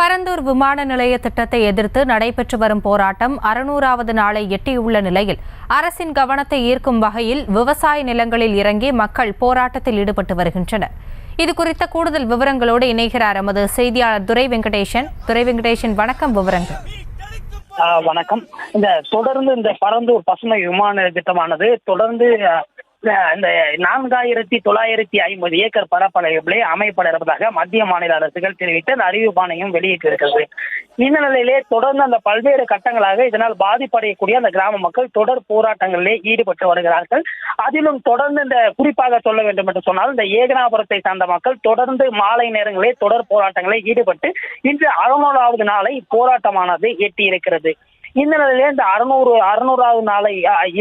பரந்தூர் விமான நிலைய திட்டத்தை எதிர்த்து நடைபெற்று வரும் போராட்டம் 600வது நாளை எட்டியுள்ள நிலையில் அரசின் கவனத்தை ஈர்க்கும் வகையில் விவசாய நிலங்களில் இறங்கி மக்கள் போராட்டத்தில் ஈடுபட்டு வருகின்றனர். இதுகுறித்த கூடுதல் விவரங்களோடு இணைகிறார் எமது செய்தியாளர் துரை வெங்கடேசன். வணக்கம். விவரங்கள். வணக்கம். தொடர்ந்து இந்த பரந்தூர் பசுமை விமான நிலைய திட்டமானது தொடர்ந்து இந்த 4950 ஏக்கர் பரப்பளவிலே அமைப்பட இருப்பதாக மத்திய மாநில அரசுகள் தெரிவித்து அந்த அறிவிப்பாணையும் வெளியிட்டிருக்கிறது. இந்த நிலையிலே தொடர்ந்து அந்த பல்வேறு கட்டங்களாக இதனால் பாதிப்படையக்கூடிய அந்த கிராம மக்கள் தொடர் போராட்டங்களிலே ஈடுபட்டு வருகிறார்கள். அதிலும் தொடர்ந்து இந்த குறிப்பாக சொல்ல வேண்டும் என்று சொன்னால் இந்த ஏகனாபுரத்தை சார்ந்த மக்கள் தொடர்ந்து மாலை நேரங்களிலே தொடர் போராட்டங்களில் ஈடுபட்டு இன்று 600வது நாளை போராட்டமானது எட்டியிருக்கிறது. இந்த நிலையிலே இந்த 600வது நாளை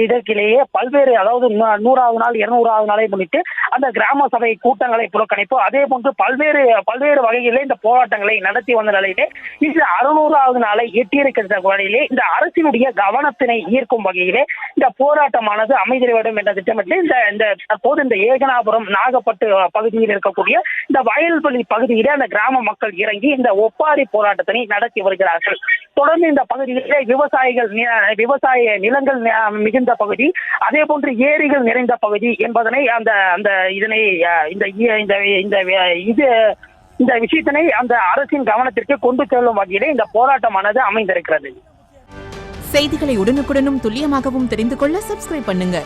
இடத்திலேயே பல்வேறு, அதாவது 100வது நாள் 200வது நாளை முன்னிட்டு அந்த கிராம சபை கூட்டங்களை புறக்கணிப்பு, அதே போன்று பல்வேறு வகையிலே இந்த போராட்டங்களை நடத்தி வந்த நிலையிலே இது 600வது நாளை எட்டியிருக்கிற வகையிலே இந்த அரசினுடைய கவனத்தினை ஈர்க்கும் வகையிலே இந்த போராட்டமானது அமைந்திட வேண்டும் என்ற திட்டமிட்டு இந்த தற்போது இந்த ஏகனாபுரம் நாகப்பட்டு பகுதியில் இருக்கக்கூடிய இந்த வயல்வெளி பகுதியிலே அந்த கிராம மக்கள் இறங்கி இந்த ஒப்பாரி போராட்டத்தினை நடத்தி வருகிறார்கள். தொடர்ந்து இந்த பகுதியிலே விவசாய நிலங்கள் மிகுந்த பகுதி, அதே போன்று ஏரிகள் நிறைந்த பகுதி என்பதனை இந்த விஷயத்தினை அந்த அரசின் கவனத்திற்கு கொண்டு செல்லும் வகையிலே இந்த போராட்டமானது அமைந்திருக்கிறது. செய்திகளை உடனுக்குடனும் துல்லியமாகவும் தெரிந்து கொள்ள சப்ஸ்கிரைப் பண்ணுங்க.